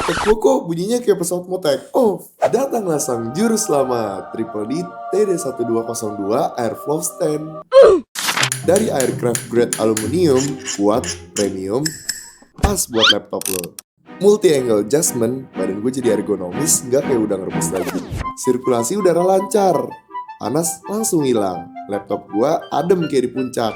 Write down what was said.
laptop gua kok bunyinya kayak pesawat motek. Oh, datanglah sang juru selamat, Triple D TD1202 Airflow Stand. Dari aircraft grade aluminium, kuat, premium, pas buat laptop lo. Multi-angle adjustment, badan gue jadi ergonomis, nggak kayak udah ngerebus lagi. Sirkulasi udara lancar, panas langsung hilang. Laptop gue adem kayak di puncak.